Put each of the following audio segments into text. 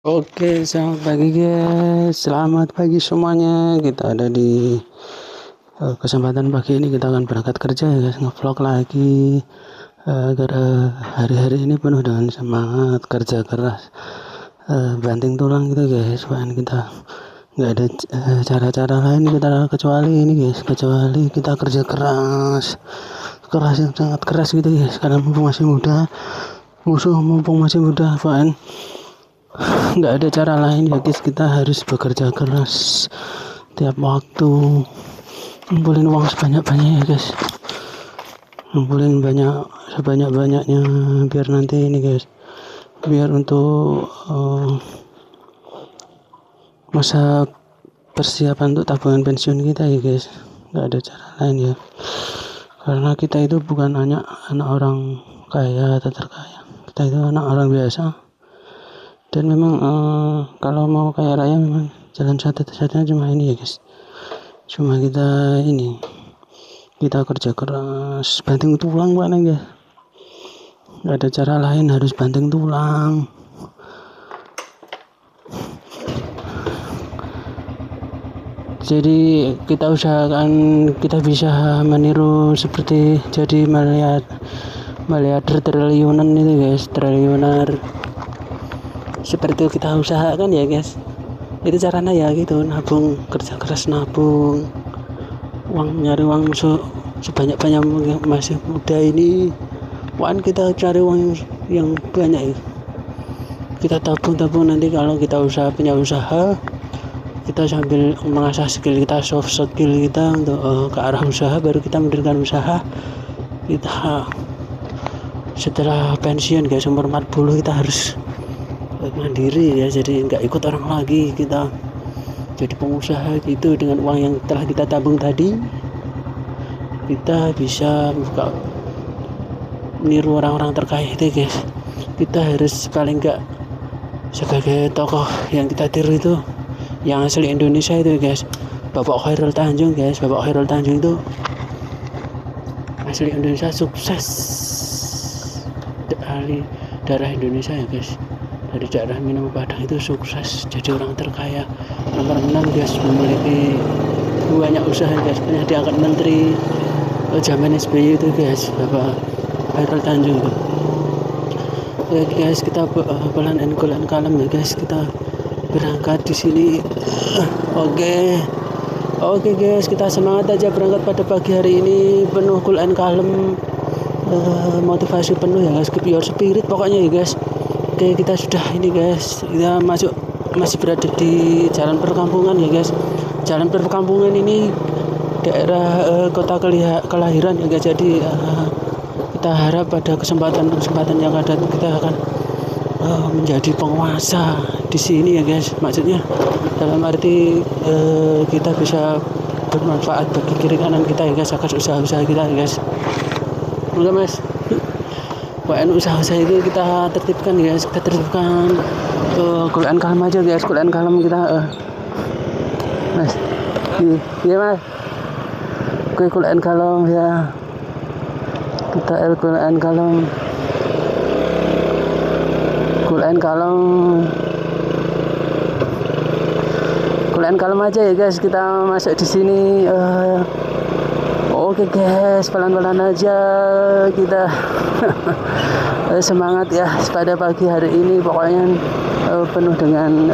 Oke, selamat pagi guys. Selamat pagi semuanya. Kita ada di kesempatan pagi ini kita akan berangkat kerja ya guys. Ngevlog lagi agar hari-hari ini penuh dengan semangat kerja keras, banting tulang gitu guys. Bahkan kita nggak ada cara-cara lain kita kecuali ini guys, kecuali kita kerja keras yang sangat keras gitu guys. Karena mumpung masih muda, mumpung masih muda, bahkan nggak ada cara lain ya guys, kita harus bekerja keras tiap waktu, ngumpulin uang sebanyak-banyaknya ya guys, ngumpulin sebanyak-banyaknya biar nanti ini guys, biar untuk masa persiapan untuk tabungan pensiun kita ya guys. Nggak ada cara lain ya, karena kita itu bukan hanya anak orang kaya atau terkaya, kita itu anak orang biasa. Dan memang kalau mau kaya raya memang jalan satu-satunya cuma ini ya guys, cuma kita kerja keras, banting tulang pak ya, nggak ada cara lain, harus banting tulang. Jadi kita usahakan kita bisa meniru seperti jadi miliarder triliunan itu guys, triliuner. Seperti itu kita usahakan ya guys. Itu caranya ya gitu, nabung, kerja keras nabung uang, nyari uang sebanyak-banyak masih muda ini. Wan kita cari uang yang banyak ya. Kita tabung nanti kalau kita punya usaha, kita sambil mengasah skill kita, soft skill kita untuk ke arah usaha, baru kita mendirikan usaha. Kita setelah pensiun guys, umur 40 kita harus mandiri ya, jadi nggak ikut orang lagi, kita jadi pengusaha gitu. Dengan uang yang telah kita tabung tadi, kita bisa meniru orang-orang terkaya itu guys. Kita harus paling nggak sebagai tokoh yang kita tiru itu yang asli Indonesia itu guys, Bapak Khairul Tanjung guys. Bapak Khairul Tanjung itu asli Indonesia, sukses dari daerah Indonesia ya guys, dari daerah Minang Padang itu sukses jadi orang terkaya nomor 6 guys, memiliki banyak usaha guys, pernah diangkat menteri zaman SBY itu guys, Bapak Khairul Tanjung itu. Ya guys, kita pelan and cool and kalem ya guys, kita berangkat di sini. Oke guys, kita semangat aja berangkat pada pagi hari ini, penuh cool and kalem, motivasi penuh ya guys, keep your spirit pokoknya ya guys. Oke, kita sudah ini guys, kita masih berada di jalan perkampungan ya guys. Jalan perkampungan ini daerah kota kelahiran ya guys. Jadi kita harap pada kesempatan yang ada kita akan menjadi penguasa di sini ya guys. Maksudnya dalam arti kita bisa bermanfaat bagi kiri kanan kita ya guys, akan usaha-usaha kita ya guys. Oke mas, usaha-usaha itu kita tertibkan guys, kita tertibkan cool and calm aja guys, cool and calm kita mas, iya mas, cool and calm ya, kita cool and calm aja ya guys, kita masuk di sini. Oke guys, pelan-pelan aja kita semangat ya pada pagi hari ini, pokoknya penuh dengan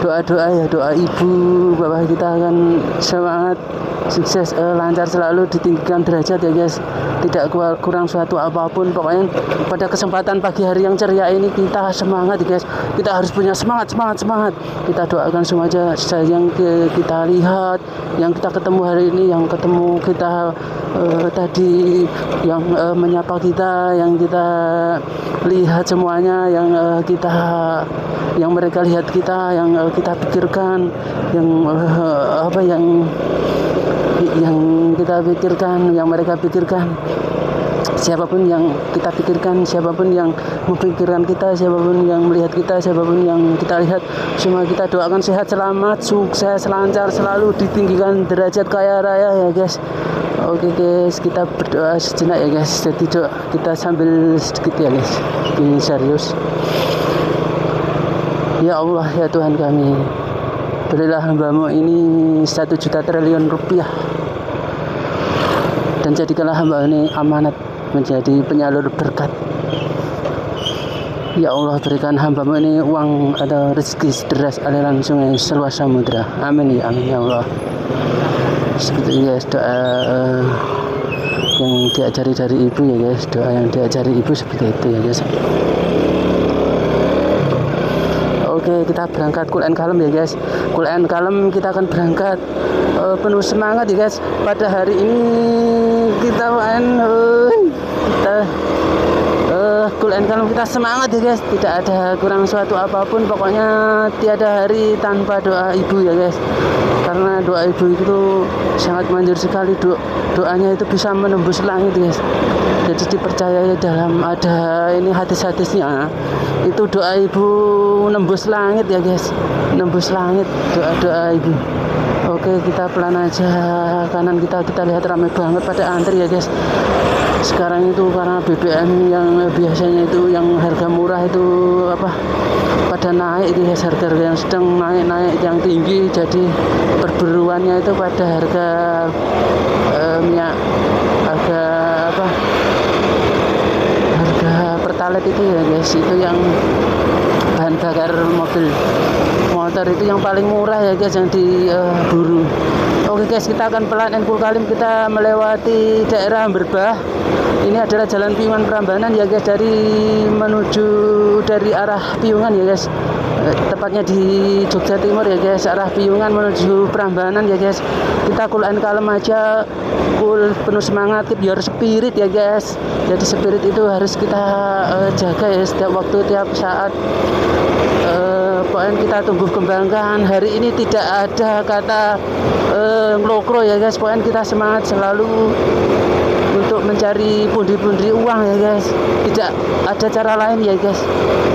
doa-doa ya, doa ibu bahwa kita akan semangat, sukses, lancar selalu, ditinggikan derajat ya guys, tidak kurang suatu apapun. Pokoknya pada kesempatan pagi hari yang ceria ini kita semangat ya guys, kita harus punya semangat. Kita doakan semua aja yang kita lihat, yang kita ketemu hari ini, yang ketemu kita tadi, yang menyapa kita, yang kita lihat semuanya, yang mereka lihat kita, yang kita pikirkan, yang kita pikirkan, yang mereka pikirkan. Siapapun yang kita pikirkan, siapapun yang memikirkan kita, siapapun yang melihat kita, siapapun yang kita lihat, semua kita doakan sehat, selamat, sukses, lancar selalu, ditinggikan derajat kaya raya ya guys. Oke guys, kita berdoa sejenak ya guys. Jadi kita sambil sedikit ya guys, ini serius. Ya Allah, ya Tuhan kami, berilah hamba-Mu ini 1 juta triliun rupiah, dan jadikanlah hamba ini amanat menjadi penyalur berkat. Ya Allah, berikan hamba-Mu ini uang atau rezeki sederas aliran sungai seluas samudra. Amin ya amin ya Allah. Seperti guys, doa yang diajari dari ibu ya guys, doa yang diajari ibu seperti itu ya guys. Oke, kita berangkat Quran Kalem ya guys. Quran Kalem kita akan berangkat penuh semangat ya guys. Pada hari ini kita Quran Kalem kita semangat ya guys. Tidak ada kurang suatu apapun. Pokoknya tiada hari tanpa doa ibu ya guys. Karena doa ibu itu sangat manjur sekali. Doanya itu bisa menembus langit guys. Jadi dipercayai dalam ada ini hadis-hadisnya, itu doa ibu nembus langit ya guys, nembus langit doa ibu. Oke, kita pelan aja, kanan kita lihat ramai banget pada antri ya guys. Sekarang itu karena BBM yang biasanya itu yang harga murah itu pada naik itu ya, harga yang sedang naik yang tinggi, jadi perburuannya itu pada harga minyak, harga pertalite itu ya guys, itu yang bahan bakar motor itu yang paling murah ya guys, yang diburu. Oke guys, kita akan pelan Enful Kalim, kita melewati daerah Berbah. Ini adalah jalan Piungan Prambanan ya guys, dari arah Piungan ya guys, tepatnya di Jogja Timur ya guys, arah Piungan menuju Prambanan ya guys. Kita Quran Kalem aja, penuh semangat, keep your spirit ya guys. Jadi spirit itu harus kita jaga ya, setiap waktu, tiap saat. Pokoknya kita tumbuh kembangkan. Hari ini tidak ada kata ngelokro ya guys. Pokoknya kita semangat selalu untuk mencari pundi-pundi uang ya guys. Tidak ada cara lain ya guys.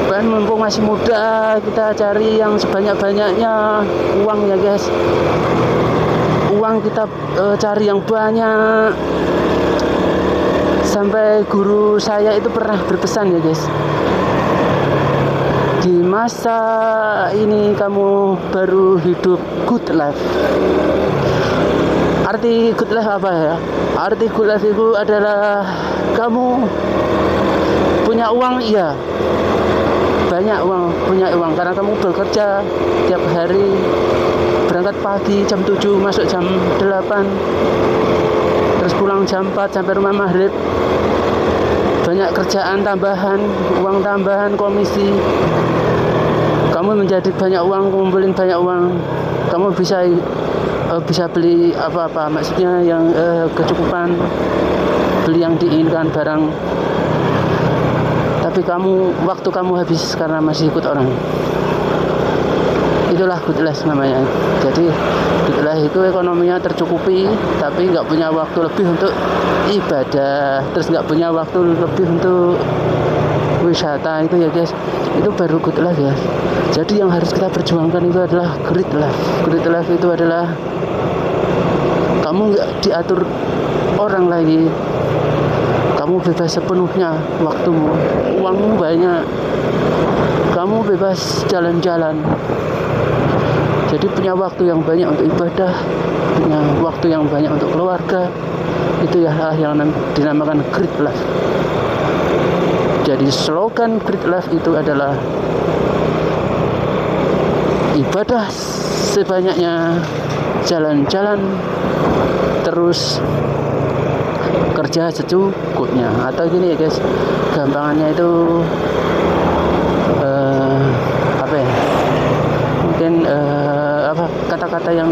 Pokoknya mumpung masih muda, kita cari yang sebanyak-banyaknya uang ya guys. Uang kita cari yang banyak. Sampai guru saya itu pernah berpesan ya guys, di masa ini kamu baru hidup good life. Arti good life apa ya? Arti good life itu adalah kamu punya uang, iya, banyak uang, punya uang karena kamu bekerja tiap hari, berangkat pagi jam 7, masuk jam 8, terus pulang jam 4 sampai rumah maghrib. Banyak kerjaan tambahan, uang tambahan, komisi. Kamu menjadi banyak uang, kumpulin banyak uang. Kamu bisa beli apa-apa, maksudnya yang kecukupan, beli yang diinginkan barang. Tapi waktu kamu habis karena masih ikut orang. Itulah good life namanya. Jadi good life itu ekonominya tercukupi, tapi nggak punya waktu lebih untuk ibadah, terus nggak punya waktu lebih untuk wisata itu ya guys. Itu baru good life ya. Jadi yang harus kita perjuangkan itu adalah great life. Great life itu adalah kamu nggak diatur orang lagi, kamu bebas sepenuhnya waktumu, uangmu banyak, kamu bebas jalan-jalan. Jadi punya waktu yang banyak untuk ibadah, punya waktu yang banyak untuk keluarga. Itu ya yang dinamakan great life. Jadi slogan great life itu adalah ibadah sebanyaknya, jalan-jalan terus, kerja secukupnya. Atau gini ya guys, gampangannya itu mungkin kata-kata yang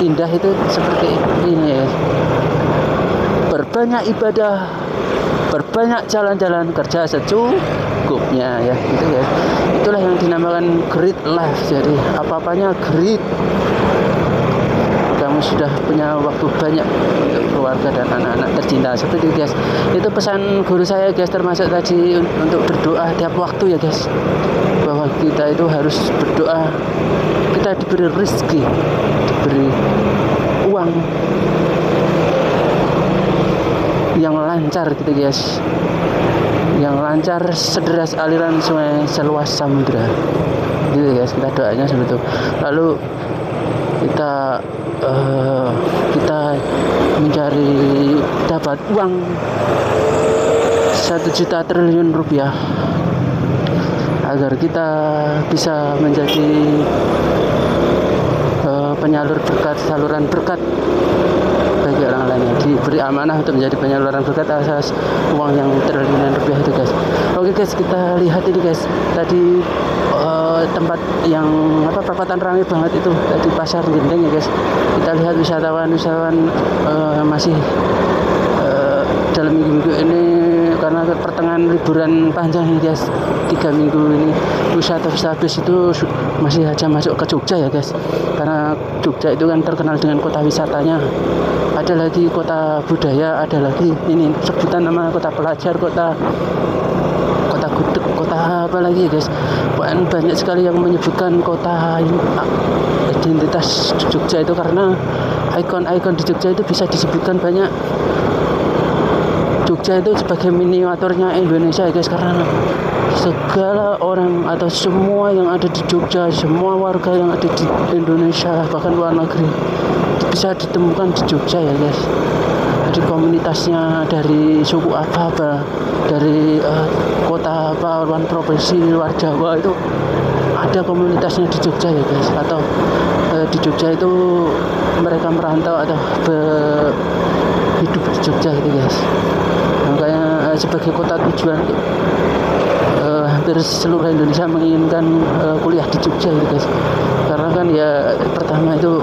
indah itu seperti ini ya, berbanyak ibadah, berbanyak jalan-jalan, kerja secukupnya ya, gitu ya. Itulah yang dinamakan great life. Jadi apa-apanya great. Kamu sudah punya waktu banyak untuk keluarga dan anak-anak tercinta, seperti itu guys. Itu pesan guru saya guys, termasuk tadi untuk berdoa tiap waktu ya guys, bahwa kita itu harus berdoa. Kita diberi rezeki, diberi uang yang lancar gitu guys, yang lancar sederas aliran sungai seluas samudra. Gitu guys, kita doanya seperti itu. Lalu kita mencari dapat uang 1 juta triliun rupiah agar kita bisa menjadi penyalur berkat, saluran berkat bagi orang lainnya, diberi amanah untuk menjadi penyaluran berkat atas uang yang triliunan rupiah itu guys. Oke guys, kita lihat ini guys, tadi tempat yang perapatan ramai banget itu tadi pasar Gendeng ya guys. Kita lihat wisatawan masih dalam minggu-minggu ini karena pertengahan liburan panjang ini guys, 3 minggu ini wisata bis itu masih aja masuk ke Jogja ya guys, karena Jogja itu kan terkenal dengan kota wisatanya, ada lagi kota budaya, ada lagi ini sebutan nama kota pelajar, kota gudeg, kota apa lagi ya guys. Banyak sekali yang menyebutkan kota identitas Jogja itu karena ikon-ikon di Jogja itu bisa disebutkan banyak. Jogja itu sebagai miniaturnya Indonesia ya guys, karena segala orang atau semua yang ada di Jogja, semua warga yang ada di Indonesia bahkan luar negeri bisa ditemukan di Jogja ya guys. Jadi komunitasnya dari suku apa dari kota apa, luar provinsi, luar Jawa itu ada komunitasnya di Jogja ya guys. Atau di Jogja itu mereka merantau atau hidup di Jogja gitu guys. Makanya sebagai kota tujuan hampir seluruh Indonesia menginginkan kuliah di Jogja gitu guys, karena kan ya pertama itu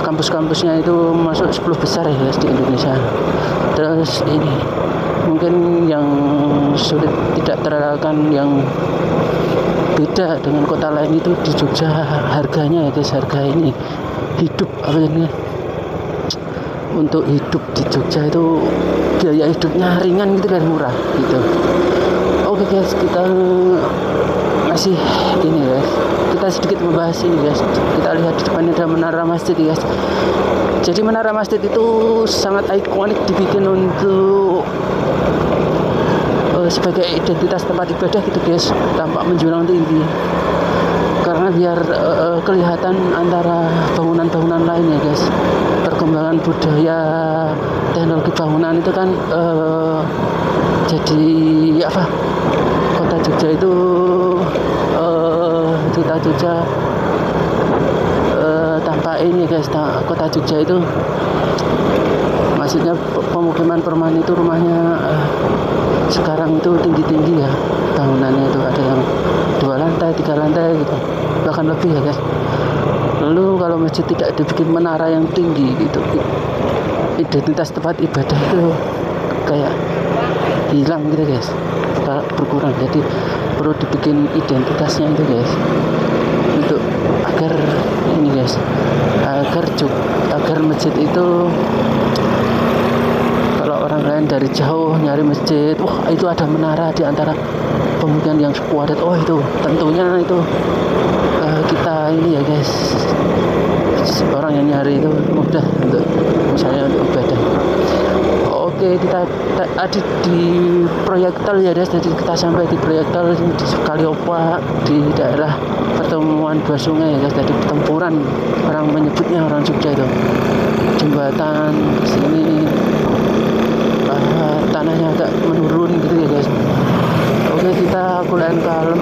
kampus-kampusnya itu masuk 10 besar ya guys di Indonesia. Terus ini mungkin yang sulit tidak terelakkan, yang beda dengan kota lain itu di Jogja harganya ya guys. Harga ini hidup untuk hidup di Jogja itu biaya hidupnya ringan gitu dan murah gitu. Oke guys, kita masih ini guys, kita sedikit membahas ini guys. Kita lihat di depan ada menara masjid guys. Jadi menara masjid itu sangat ikonik, dibikin untuk sebagai identitas tempat ibadah gitu guys, tampak menjulang tinggi karena biar kelihatan antara bangunan-bangunan lain ya guys. Perkembangan budaya, teknologi bangunan itu kan jadi kota Jogja itu kota Jogja tanpa ini guys, kota Jogja itu maksudnya pemukiman perumahan itu rumahnya sekarang itu tinggi-tinggi ya bangunannya, itu ada yang 2 lantai 3 lantai gitu, bahkan lebih ya guys. Lalu kalau masjid tidak dibikin menara yang tinggi gitu, identitas tempat ibadah itu kayak hilang gitu guys, berkurang. Jadi perlu dibikin identitasnya itu guys, untuk agar ini guys, agar masjid itu kalau orang lain dari jauh nyari masjid, wah itu ada menara di antara pemukiman yang suku adat, oh itu tentunya itu kita ini ya guys, orang yang nyari itu mudah untuk misalnya untuk ibadah. Oke, kita tadi di Proyektal ya guys, jadi kita sampai di Proyektal di Kaliopa, di daerah pertemuan 2 sungai ya guys. Tadi pertempuran orang menyebutnya, orang Jogja itu jembatan sini tanahnya agak menurun gitu ya guys. Oke, kita kuliah kalem,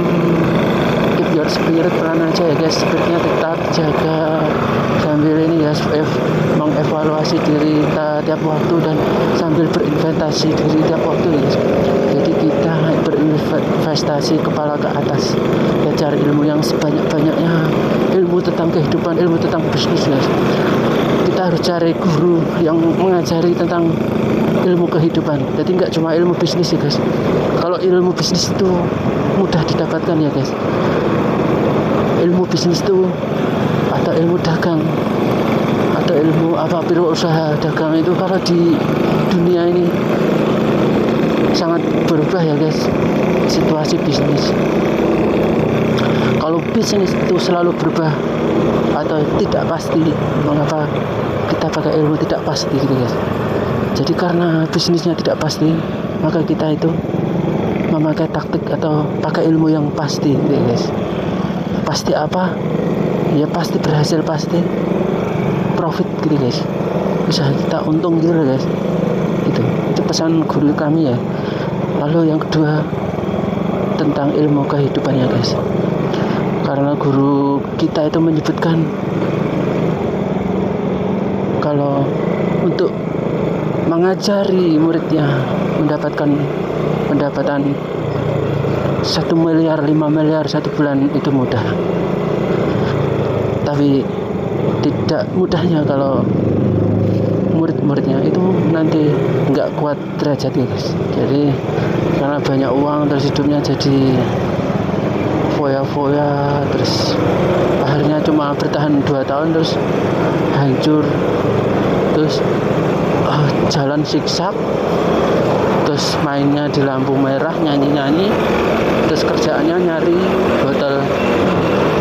keep your spirit, pelan aja ya guys, spiritnya tetap jaga sambil ini ya, mengevaluasi diri kita tiap waktu dan sambil berinvestasi diri tiap waktu ya. Jadi kita berinvestasi kepala ke atas, ya cari ilmu yang sebanyak-banyaknya, ilmu tentang kehidupan, ilmu tentang bisnis guys. Kita harus cari guru yang mengajari tentang ilmu kehidupan. Jadi nggak cuma ilmu bisnis ya guys. Kalau ilmu bisnis itu mudah didapatkan ya guys. Ilmu bisnis itu atau ilmu dagang atau ilmu usaha dagang itu kalau di dunia ini sangat berubah ya guys, situasi bisnis. Kalau bisnis itu selalu berubah atau tidak pasti, mengapa kita pakai ilmu tidak pasti gitu guys. Jadi karena bisnisnya tidak pasti, maka kita itu memakai taktik atau pakai ilmu yang pasti gitu ya guys. Pasti apa? Ya pasti berhasil, pasti profit gitu guys. Usaha kita untung gitu loh guys. Itu pesan guru kami ya. Lalu yang kedua tentang ilmu kehidupannya guys. Karena guru kita itu menyebutkan kalau untuk mengajari muridnya mendapatkan pendapatan 1 miliar, 5 miliar 1 bulan itu mudah. Tapi tidak mudahnya kalau murid-muridnya itu nanti nggak kuat derajatnya guys. Jadi karena banyak uang terus hidupnya jadi foya-foya, terus akhirnya cuma bertahan 2 tahun terus hancur, terus jalan siksak, terus mainnya di lampu merah, nyanyi-nyanyi, terus kerjaannya nyari botol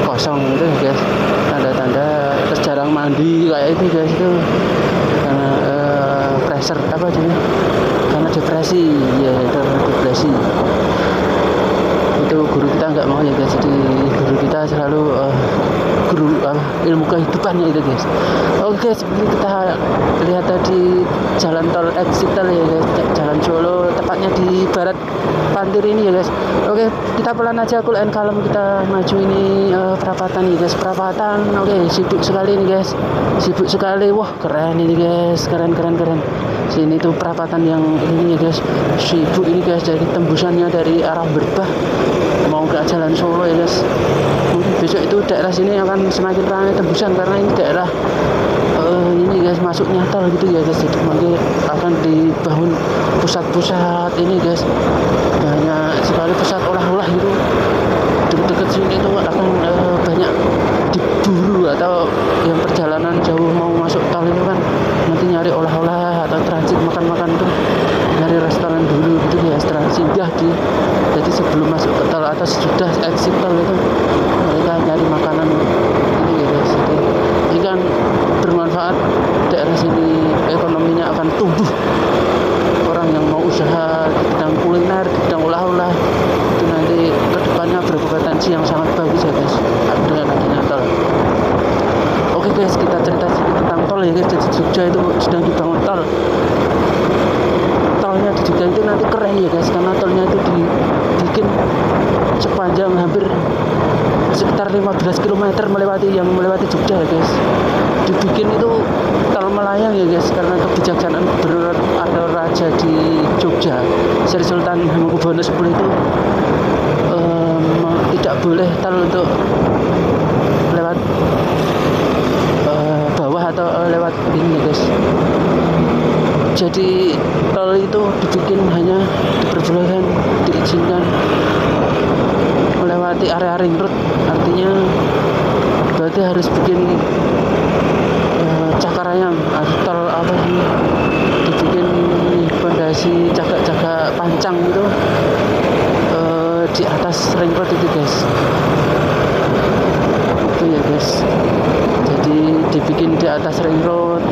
kosong gitu guys, tanda-tanda, terus jarang mandi kayak itu guys, itu karena pressure apa jadi karena depresi ya, karena depresi. Itu guru kita nggak mau ya guys. Jadi guru kita selalu ilmu kehidupannya itu guys. Oke, seperti kita lihat tadi jalan tol exit tol ya guys, jalan Solo, tepatnya di barat Pantir ini ya guys. Oke, kita pelan aja, cool and calm, kita maju ini perapatan nih guys, perapatan. Oke, sibuk sekali nih guys, sibuk sekali. Wah keren ini guys, keren. Sini tuh perapatan yang ini ya guys, sibuk ini guys. Jadi tembusannya dari arah Berbah mau ke jalan Solo ya guys. Mungkin besok itu daerah sini akan semakin ramai tembusan karena ini daerah ini guys masuknya tol gitu ya guys. Jadi mungkin akan dibangun pusat-pusat ini guys, banyak sekali pusat olah-olah gitu. Dekat sini itu akan banyak diburu, atau yang perjalanan jauh mau masuk tol itu kan nanti nyari olah-olah atau transit makan-makan itu nyari restoran dulu gitu ya, restoran singgah jadi sebelum masuk ke tol atau sudah exit tol itu mereka nyari makanan ini ya guys. Jadi ini kan bermanfaat, daerah sini ekonominya akan tumbuh, orang yang mau usaha di bidang kuliner, di bidang olah-olah itu nanti kedepannya berpotensi yang sangat bagus ya guys dengan adanya tol. Oke guys, kita cerita sedikit tentang tol ya guys. Di Jogja itu sedang dibangun tol. Tolnya di Jogja itu nanti keren ya guys, karena tolnya itu dibikin sepanjang hampir sekitar 15 km melewati Jogja ya guys. Dibikin itu tol melayang ya guys, karena kebijaksanaan Gubernur atau Raja di Jogja, Sri Sultan Hamengkubuwono X itu tidak boleh tol untuk lewat bawah atau lewat ini ya guys. Jadi tol itu dibikin hanya diperbolehkan, diizinkan melewati area ring road. Artinya berarti harus bikin cakarayam atau tol apa sih, dibikin fondasi cagak-cagak pancang itu di atas ring road itu guys. Itu ya guys, jadi dibikin di atas ring road.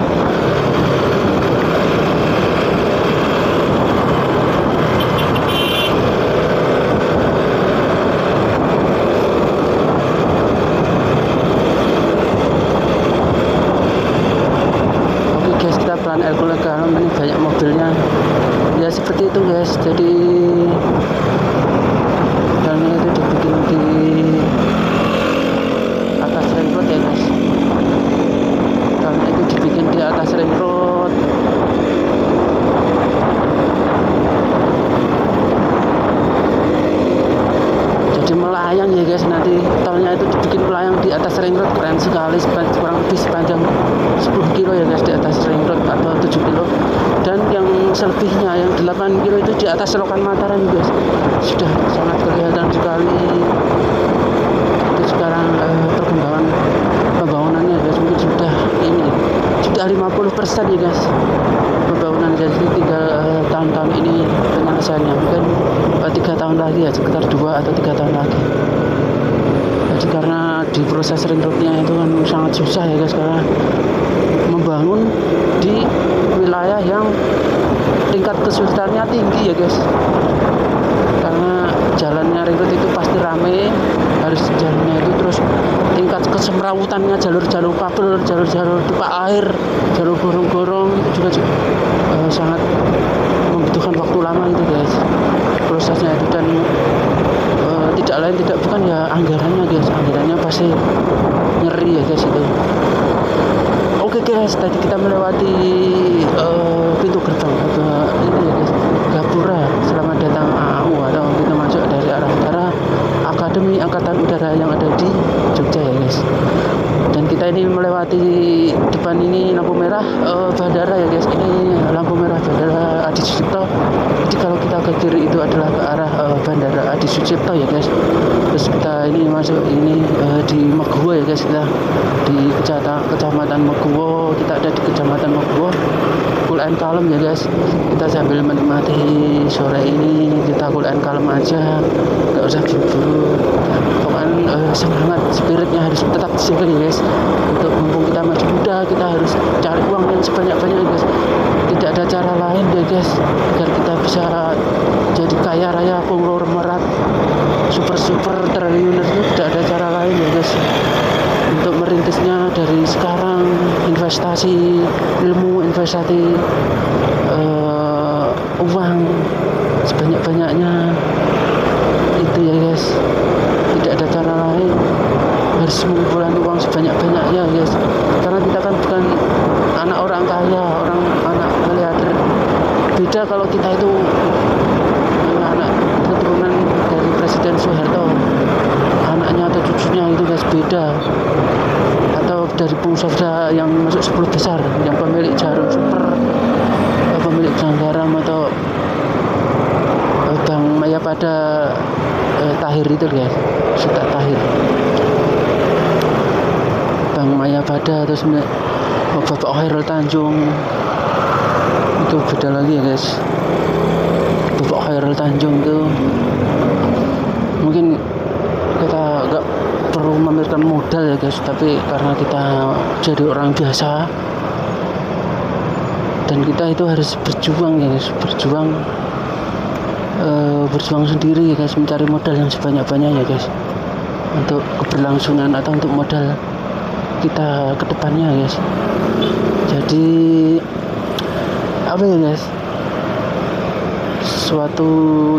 Pelan Hercules karena ini banyak mobilnya ya, seperti itu guys. Jadi jalannya itu dibikin di atas ring road ya guys, jalannya itu dibikin di atas ring road. Jadi melayang ya guys, nanti tolnya itu dibikin melayang di atas ring road. Keren sekali, kurang lebih sepanjang 10 kilo ya guys di atas ring road atau 7 kilo, dan yang selebihnya yang 8 kilo itu di atas selokan Mataram guys. Sudah sangat kelihatan sekali itu sekarang pembangunannya guys. Mungkin sudah 50% ya guys pembangunan, jadi tinggal tahun-tahun ini penyelesaiannya. Mungkin 3 tahun lagi ya, sekitar 2 atau 3 tahun lagi. Jadi karena di proses ring roadnya itu kan sangat susah ya guys, karena membangun di wilayah yang tingkat kesulitannya tinggi ya guys, karena jalannya ring road itu pasti rame, harus jalannya itu terus tingkat kesemrawutannya, jalur-jalur kabel, jalur-jalur pipa air, jalur gorong-gorong itu juga sangat membutuhkan waktu lama itu guys prosesnya itu. Dan tidak lain tidak bukan ya anggarannya guys, anggarannya pasti ngeri ya guys itu. Oke guys, tadi kita melewati pintu gerbang ini ya guys, Gapura. Selamat datang AAU atau pintu masuk dari arah utara Akademi Angkatan Udara yang ada di Jogja ya guys. Dan kita ini melewati depan ini lampu merah bandara ya guys. Ini lampu merah Bandara Adi Sucipto. Jadi kalau kita ke kiri itu adalah ke arah Bandara Adi Sucipto ya guys. Terus kita ini masuk ini di Meguwo ya guys, kita di Kecamatan Meguwo. Kita ada di Kecamatan Meguwo, cool and kalem ya guys. Kita sambil menikmati sore ini, kita cool and kalem aja, nggak usah buru-buru. Pokoknya semangat, spiritnya harus tetap dijaga ya guys. Untuk mumpung kita masih muda, kita harus cari uang yang sebanyak-banyaknya guys. Tidak ada cara lain ya guys agar kita bisa jadi kaya raya konglomerat super triliuner. Itu tidak ada cara lain ya guys untuk merintisnya dari sekarang. Investasi ilmu, investasi uang sebanyak-banyaknya itu ya guys. Tidak ada cara lain, harus mengumpulkan uang sebanyak-banyaknya guys, karena kita kan bukan anak orang kaya, anak miliarder. Beda kalau kita itu anak keturunan dari Presiden Soeharto, anaknya atau cucunya itu guys, beda. Atau dari pengusaha yang masuk 10 besar, yang pemilik Jarum Super, pemilik Garam atau Bank Mayapada Tahir itu guys, Suta Tahir, Bank Mayapada. Terus Bapak Khairul Tanjung itu beda lagi ya guys. Bapak Khairul Tanjung itu mungkin kita nggak perlu memamerkan modal ya guys, tapi karena kita jadi orang biasa dan kita itu harus berjuang ya guys, berjuang sendiri ya guys, mencari modal yang sebanyak-banyaknya ya guys untuk keberlangsungan atau untuk modal kita ke depannya guys. Jadi apa ya guys, suatu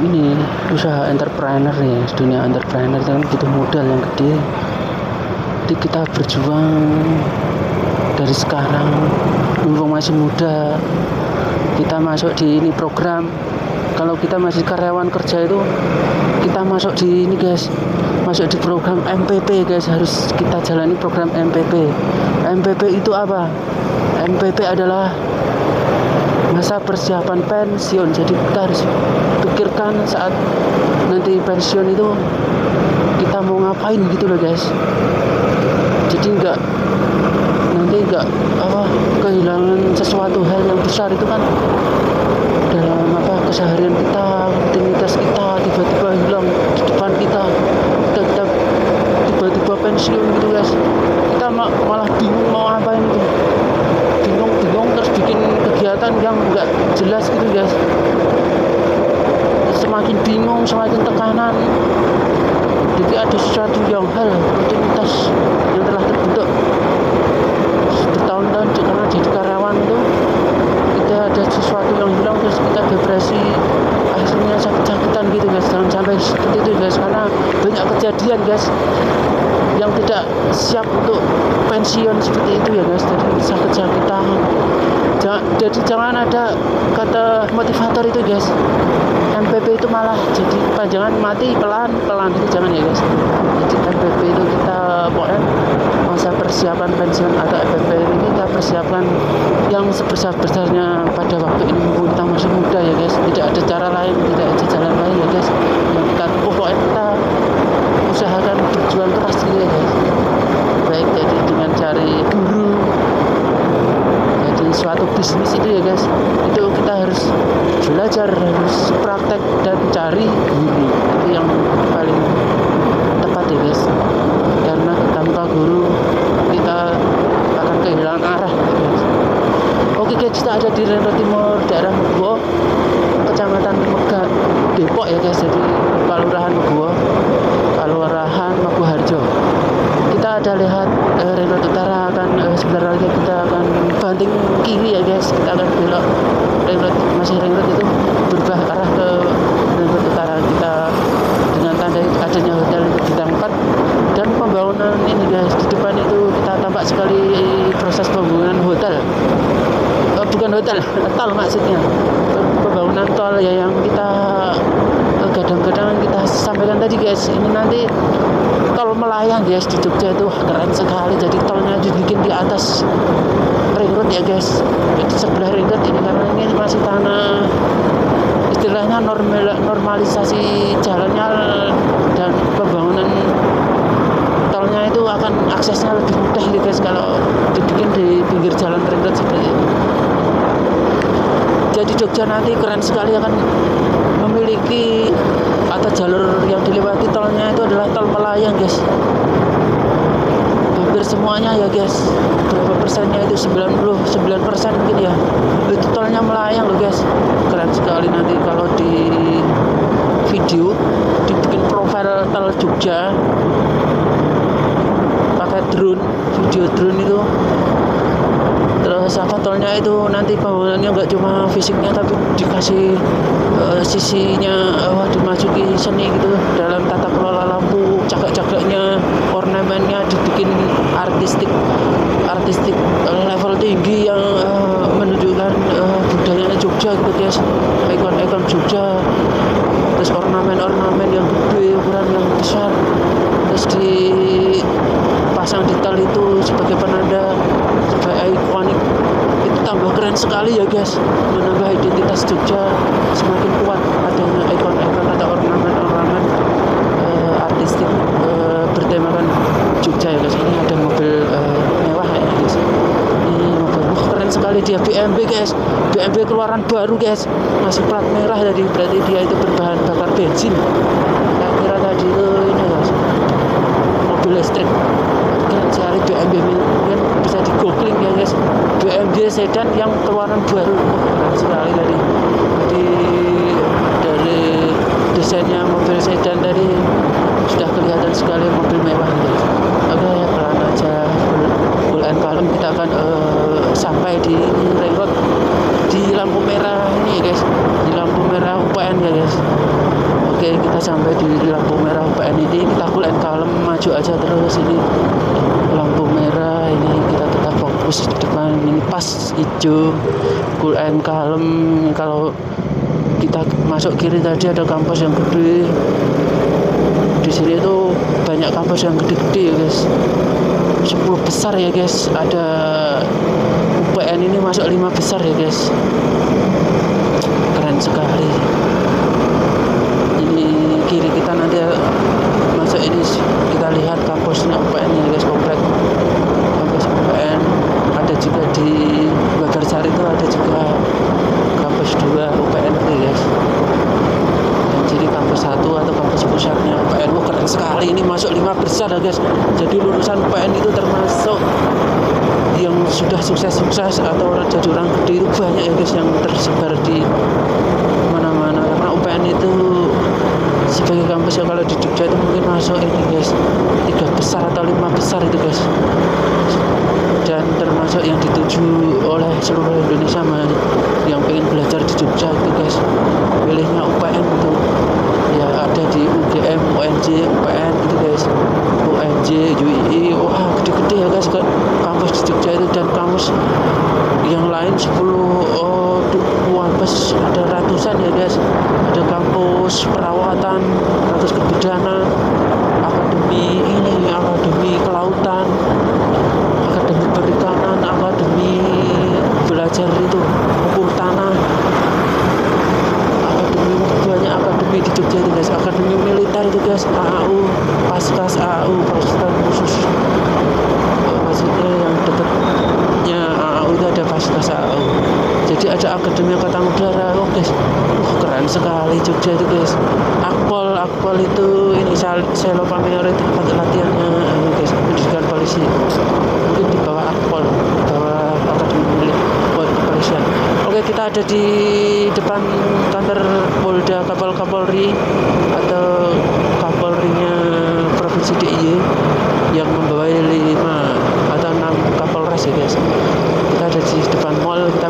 ini usaha entrepreneur ya, dunia entrepreneur kan butuh modal yang gede. Jadi kita berjuang dari sekarang mumpung masih muda. Kita masuk di ini program. Kalau kita masih karyawan kerja itu kita masuk di ini guys, masuk di program MPP guys. Harus kita jalani program MPP. MPP itu apa? MPP adalah masa persiapan pensiun. Jadi kita harus pikirkan saat nanti pensiun itu kita mau ngapain gitu loh guys. Jadi enggak kehilangan sesuatu hal yang besar itu kan dalam keseharian kita, rutinitas kita tiba-tiba hilang di depan kita tiba-tiba pensiun gitu guys. Kita malah bingung mau ngapain itu, bingung terus bikin kegiatan yang enggak jelas gitu guys. Semakin bingung, semakin tekanan. Jadi ada sesuatu hal rutinitas yang telah terbentuk bertahun-tahun karena jadi karyawan itu, kita ada sesuatu yang hilang terus kita depresi, akhirnya sakit-sakitan gitu guys. Jangan sampai seperti itu guys, karena banyak kejadian guys yang tidak siap untuk pensiun seperti itu ya guys. Jadi sakit-sakitan. Jadi jangan ada kata motivator itu guys. MPP itu malah jadi kepanjangan mati pelan-pelan itu, jangan ya guys. Jadi MPP itu kita pokoknya masa persiapan pensiun atau MPP ini kita persiapkan yang sebesar-besarnya pada waktu ini mumpung kita masih muda ya guys. Tidak ada cara lain, tidak ada jalan lain ya guys. Yang kita pokoknya kita usahakan berjuang keras gitu ya guys. Baik jadi dengan cari guru, jadi suatu bisnis itu ya guys, itu kita harus belajar, harus praktek dan cari guru. Itu yang paling tepat ya guys, karena tanpa guru kita akan kehilangan arah ya guys. Oke guys, kita ada di ya guys, kita akan belok ring road, masih ring road itu berubah arah ke ring road utara kita dengan tanda adanya hotel itu di tempat dan pembangunan ini guys. Di depan itu kita tampak sekali proses pembangunan hotel, bukan hotel, tol maksudnya, pembangunan tol ya yang kita kadang-kadang kita sampaikan tadi guys. Ini nanti tol melayang guys di Jogja itu keren sekali. Jadi tolnya dibikin di atas ring road ya guys, di sebelah ring road ini, karena ini masih tanah, istilahnya normalisasi jalannya dan pembangunan tolnya itu akan aksesnya lebih mudah gitu guys kalau dibikin di pinggir jalan ring road seperti ini. Jadi Jogja nanti keren sekali akan memiliki atau jalur yang dilewati tolnya itu adalah tol melayang guys. Hampir semuanya ya guys, berapa persennya itu 99% mungkin ya, itu tolnya melayang loh guys. Keren sekali nanti kalau di video dibikin profil tol Jogja pakai drone, video drone itu. Terus tolnya itu nanti pembangunannya nggak cuma fisiknya tapi dikasih sisinya dimasuki seni gitu dalam tata kelola lampu, cagak-cagaknya, ornamennya dibikin artistik level tinggi yang menunjukkan budayanya Jogja gitu guys, ikon-ikon Jogja. Terus ornamen yang gede, ukuran yang besar, terus dipasang di tol itu sebagai penanda, sebagai ikonik. Itu tambah keren sekali ya guys, menambah identitas Jogja semakin kuat adanya ikon-ikon atau ornamen artistik bertemakan Jogja ya guys. Ini ada mobil mewah ya guys, ini mobil keren sekali, dia BMW guys, BMW keluaran baru guys, masih plat merah. Jadi berarti dia itu berbahan bakar bensin. Saya kira tadi itu ini guys, mobil listrik. Keren sekali BMW, mungkin bisa di googling ya guys, BMW sedan yang keluaran baru. Keren sekali dari desainnya mobil sedan tadi sudah kelihatan sekali mobil mewah guys. Oke, pelan aja, cool and calm, kita akan sampai di ring road di lampu merah ini ya guys, di lampu merah UPN ya guys. Oke, kita sampai di lampu merah UPN ini, kita cool and calm, maju aja terus. Ini lampu merah ini, kita tetap fokus di depan ini, pas hijau, cool and calm. Kalau kita masuk kiri tadi ada kampus yang gede, di sini itu banyak kampus yang gede-gede ya guys, 10 besar ya guys, ada UPN ini masuk 5 besar ya guys. Keren sekali. Ini kiri kita nanti masuk ini, kita lihat kampusnya UPN ya guys, komplek kampus UPN. Ada juga di Bagarsari itu ada juga kampus 2 UPN itu guys. Dan jadi kampus 1 atau kampus pusatnya UPN. Keren sekali, ini masuk 5 besar ya guys. Jadi lulusan UPN itu termasuk yang sudah sukses atau jadi orang gede itu banyak ya guys, yang tersebar di mana-mana. Karena UPN itu sebagai kampus ya kalau di Jogja itu mungkin masuk ini guys 3 besar atau 5 besar itu guys, dan termasuk yang dituju oleh seluruh Indonesia yang pengen belajar di Jogja itu guys, pilihnya UPN itu ya. Ada di UGM, UNJ, UPN gitu guys, UNJ, UII, wah gede-gede ya guys kampus di Jogja itu. Dan kampus yang lain 10 kampus ada ratusan ya guys. Ada kampus perawatan, kampus kebidanan, akademi ini, akademi kelautan, akademi perikanan, akademi belajar itu ukur tanah, akademi, banyak akademi di Jogja itu guys. Akademi militer itu guys, AAU, Paskas AAU, pasukan khusus, maksudnya yang dekatnya AAU itu ada Paskas AAU. Jadi ada akademi angkatan udara. Oh guys, keren sekali Jogja itu guys. Akpol itu ini selo pameor itu tempat latihannya guys, pendidikan polisi. Mungkin di bawah Akpol, di bawah akademi milik kepolisian. Oke, kita ada di depan kantor Polda Kapolri atau Kapolrinya Provinsi DIY yang membawahi 5 atau 6 Kapolres ya guys. Kita ada di depan mall, kita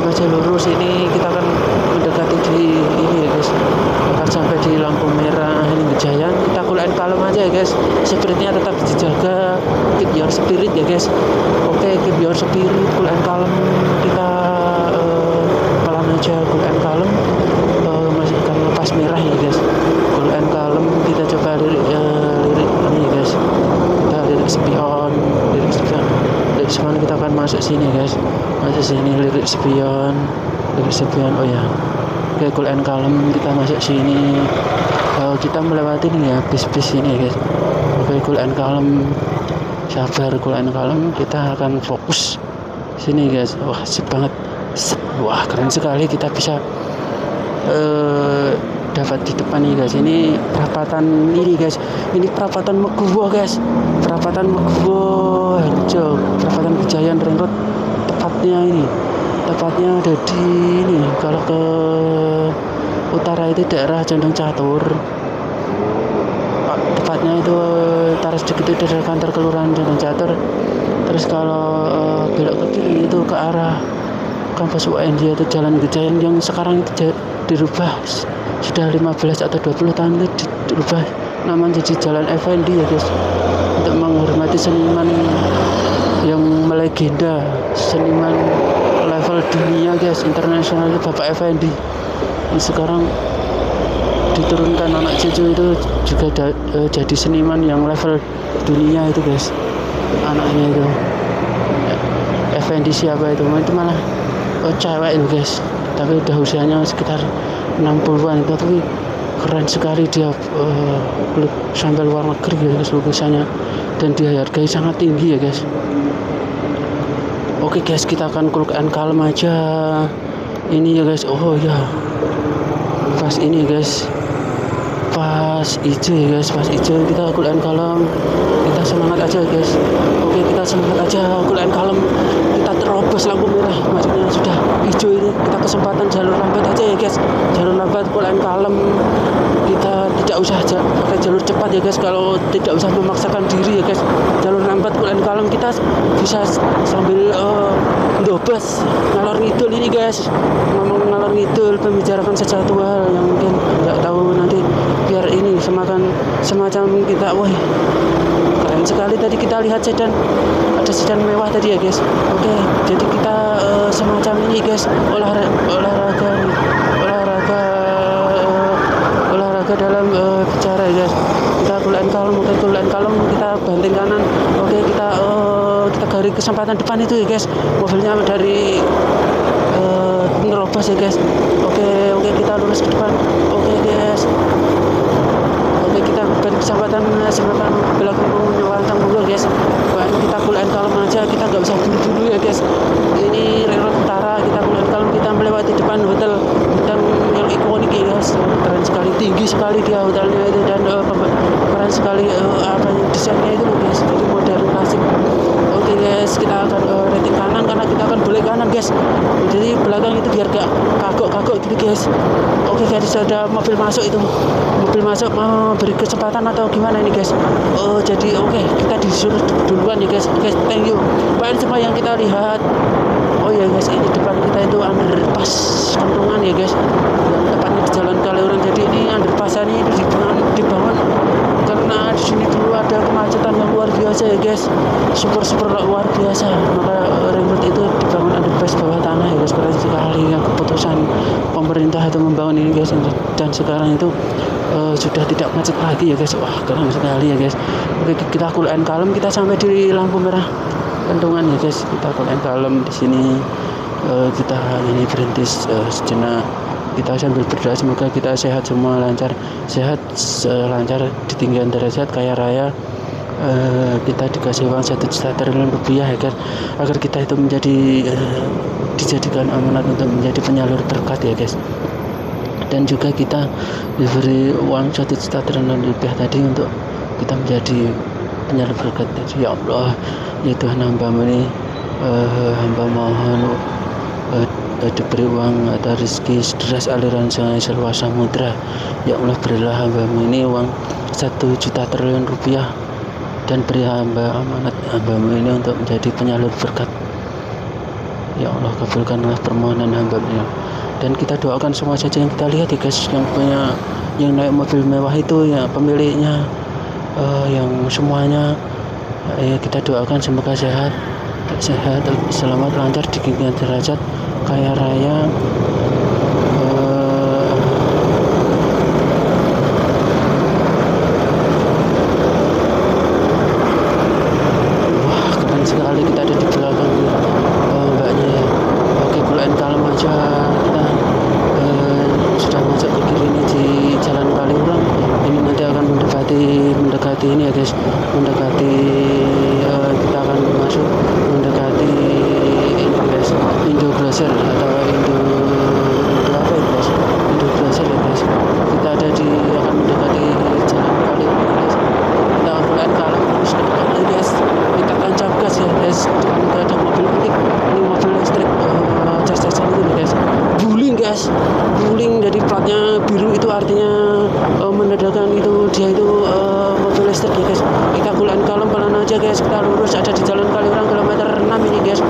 aja ya guys, spiritnya tetap dijaga, keep your spirit ya guys. Oke, keep your spirit, cool and calm. Kita pelan aja, cool and calm. Masih akan lepas merah ya guys, cool and calm. Kita coba lirik ini ya guys, kita lirik spion. Kita akan masuk sini guys, masuk sini, lirik spion. Oh ya, oke, cool and calm. Kita masuk sini, kita melewati nih ya bis-bis ini guys. Oke, cool and calm, sabar, cool and calm. Kita akan fokus sini guys. Wah, asik banget. Wah, keren sekali, kita bisa dapat di depan nih guys. Ini perapatan ini guys, ini perapatan Meguwo guys, perapatan Meguwo Harjo, perapatan Kejayaan Ring Road. Tepatnya ada di ini, kalau ke utara itu daerah Condong Catur, tepatnya itu utara sedikit itu dari kantor kelurahan Condong Catur. Terus kalau belok ke kiri itu ke arah kampus UNJ atau Jalan Kejayaan yang sekarang itu dirubah, sudah 15 atau 20 tahun itu dirubah namanya jadi Jalan Effendi ya guys, untuk menghormati seniman yang melegenda, seniman level dunia guys, internasional, itu Bapak Effendi. Ini sekarang diturunkan anak cucu itu juga jadi seniman yang level dunia itu guys, anaknya itu Effendi siapa itu malah cewek itu guys, tapi udah usianya sekitar 60-an itu, tapi keren sekali dia, sampai luar negeri ya guys lukisannya, dan dihargai sangat tinggi ya guys. Oke guys, kita akan cool and calm aja ini ya guys. Oh ya, pas ini guys, pas hijau ya guys, pas hijau kita cool and calm, kita semangat aja guys. Oke, kita semangat aja, cool and calm. Kita terobos lampu merah, maksudnya sudah hijau ini, kita kesempatan jalur lambat aja ya guys, jalur lambat, cool and calm. Kita tidak usah pakai jalur cepat ya guys, kalau tidak usah memaksakan diri ya guys, jalur lambat, cool and calm. Kita bisa sambil ndobas ngalor ngidul ini guys, ngomong ngalor ngidul, membicarakan sesuatu hal yang mungkin nggak tahu nanti, biar ini semacam kita, wah keren sekali. Tadi kita lihat ada sedan mewah tadi ya guys. Oke, jadi kita semacam ini guys, olahraga dalam bicara ya guys. Kita cool and calm, kita banting kanan. Oke, kita garis kesempatan depan itu ya guys, mobilnya dari nerobos ya guys. Oke, kita lurus ke depan. Oke guys, kita beri kesempatan belakang menyuarakan mundur guys. Kita cool and calm aja, kita nggak usah buru-buru ya guys. Ini Ring Road Utara, kita cool and calm, kita melewati depan hotel yang ikonik ya guys, keren sekali, tinggi sekali dia hotelnya itu, dan keren sekali desainnya itu guys, jadi modern klasik. Oke guys, kita akan rating kanan karena kita akan belok kanan guys, jadi belakang itu biar gak kagok gitu guys. Oke guys, ada mobil masuk mau beri kesempatan atau gimana ini guys. Jadi oke, kita disuruh duluan ya guys. Oke, thank you. Baik, semua yang kita lihat. Oh ya guys, ini depan kita itu underpass Kentungan ya guys, yang tepatnya di Jalan Kaliurang. Jadi ini underpass ini itu dibangun karena di sini dulu ada kemacetan yang luar biasa ya guys, super luar biasa, maka Ring Road itu dibangun underpass bawah tanah ya guys. Keren sekali yang keputusan pemerintah itu membangun ini guys, dan sekarang itu sudah tidak macet lagi ya guys. Wah, keren sekali ya guys. Oke, kita cool and calm, kita sampai di lampu merah Kentungan ya guys. Kita cool and calm di sini, kita ini berhenti sejenak, kita sambil berdoa semoga kita sehat semua, lancar ditinggikan derajat, kaya raya. Kita dikasih uang 1 juta triliun rupiah ya guys, agar kita itu menjadi dijadikan amanat untuk menjadi penyalur berkat ya guys. Dan juga kita diberi uang 1 juta triliun rupiah tadi untuk kita menjadi penyalur berkat. Jadi ya Allah, ya Tuhan, hamba-Mu ini hamba mohon diberi uang atau rezeki sederas aliran sungai seluas samudra. Ya Allah, berilah hamba-Mu ini uang 1 juta triliun rupiah, dan beri amanat hamba-Mu ini untuk menjadi penyalur berkat. Ya Allah, kabulkanlah permohonan hamba-Mu. Dan kita doakan semua saja yang kita lihat ya guys, yang naik mobil mewah itu ya pemiliknya yang semuanya kita doakan semoga sehat, selamat, lancar, tinggikan derajat, kaya raya, wah keren sekali kita ada di belakang mbaknya ya. Oke, cool and calm aja kita sudah masuk ke kiri ini di Jalan Kaliurang. Ini nanti akan mendekati ini ya guys, mendekati kita akan masuk mendekati ini guys, Indo Glacier atau Indo apa itu guys, Indo Glacier ya guys. Kita ada di akan mendekati Jalan Kaliurang guys. Kita akan mulai kalem terus ke depan ini guys. Kita tancap gas ya guys. Kita ada mobil unik, ini mobil listrik cas-casan itu nih guys. Buling dari platnya biru itu artinya menandakan itu dia itu mobil listrik ya guys. Kita kulan kalem pelan aja guys, kita lurus ada di Jalan Kaliurang kilometer 6 ini guys.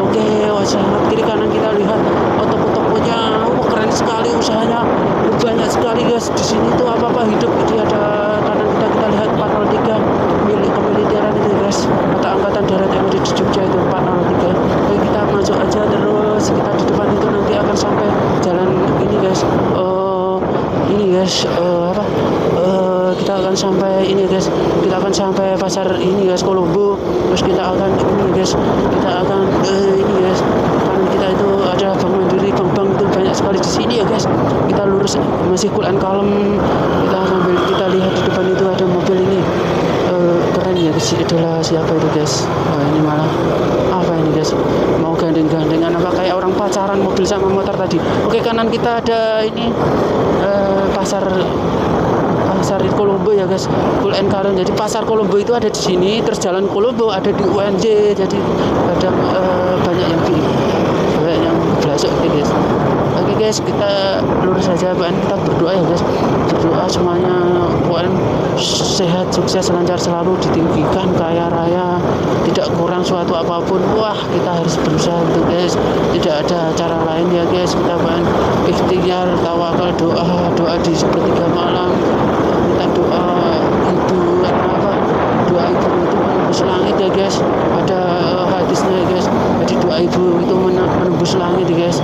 Oke, sangat kiri kanan kita lihat toko-tokonya, keren sekali usahanya, banyak sekali guys. Di sini tuh apa-apa hidup. Jadi ada kanan kita lihat 403 milik kemiliteran itu guys, atau angkatan darat yang ada di Jogja itu 403. Oke, kita masuk aja terus, kita di depan itu nanti akan sampai jalan ini guys. Kita akan sampai ini guys, kita akan sampai pasar ini guys, Kolombo. Terus kita akan ini guys, kita akan ini guys, depan kita itu ada Bank Mandiri, bank itu banyak sekali di sini ya guys. Kita lurus masih cool and calm, kita lihat di depan itu ada mobil ini keren ya guys, adalah siapa itu guys. Ini malah apa ini guys, mau gandeng-gandengan apa kayak orang pacaran mobil sama motor tadi. Oke, kanan kita ada ini pasar Kolombo ya guys, cool and calm. Jadi pasar Kolombo itu ada di sini, terus jalan Kolombo ada di UNJ. Jadi ada banyak yang belasuk gitu guys. Oke guys, kita lurus saja, kita berdoa ya guys, berdoa semuanya sehat, sukses, lancar selalu, ditinggikan, kaya raya, tidak kurang suatu apapun. Wah, kita harus berusaha itu guys, tidak ada cara lain ya guys. Kita ikhtiar, tawakal, doa di sepertiga malam. Kita doa ibu itu menembus langit ya guys. Ada hadisnya ya guys, jadi doa ibu itu menembus langit ya guys.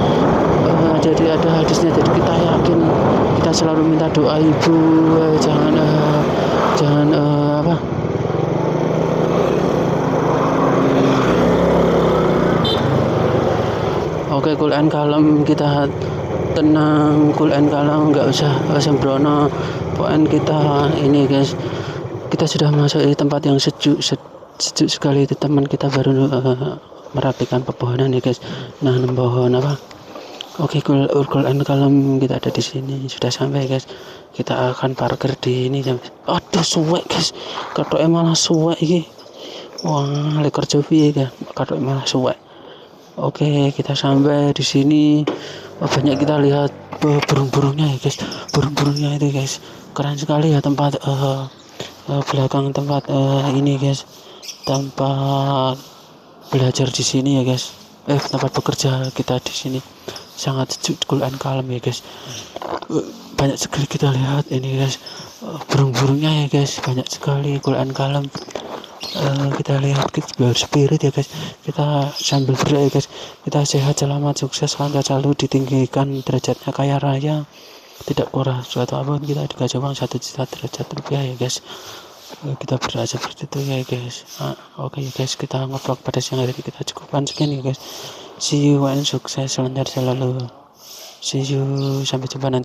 Jadi ada hadisnya, jadi kita yakin, kita selalu minta doa ibu, jangan Oke, cool and calm, kita tenang, cool and calm, nggak usah sembrono. Pokoknya kita ini guys, kita sudah masuk di tempat yang sejuk sekali. Itu teman kita baru merapikan pepohonan ya guys. Nah, pohon apa? Oke, cool and calm, kita ada di sini, sudah sampai guys. Kita akan parkir di ini guys. Aduh, suwek guys, katoknya malah suwek ini. Wah, lekor jovi ya, katoknya malah suwek. Oke, kita sampai di sini. Banyak kita lihat burung-burungnya ya guys, burung-burungnya itu guys, keren sekali ya tempat belakang tempat ini guys, tempat belajar di sini ya guys, tempat bekerja kita di sini sangat cool and calm ya guys. Banyak sekali kita lihat ini guys, burung-burungnya ya guys, banyak sekali, cool and calm. Kita lihat spirit ya guys, kita sambil berdoa ya guys, kita sehat, selamat, sukses, lancar selalu, ditinggikan derajatnya, kaya raya, tidak kurang suatu apapun. Kita dikasih uang 1 juta derajat rupiah ya guys. Kita berdoa seperti itu ya guys. Oke ya guys, kita nge-vlog pada siang hari ini kita cukupkan sekian ya guys. See you and sukses, lancar selalu. See you, sampai jumpa nanti.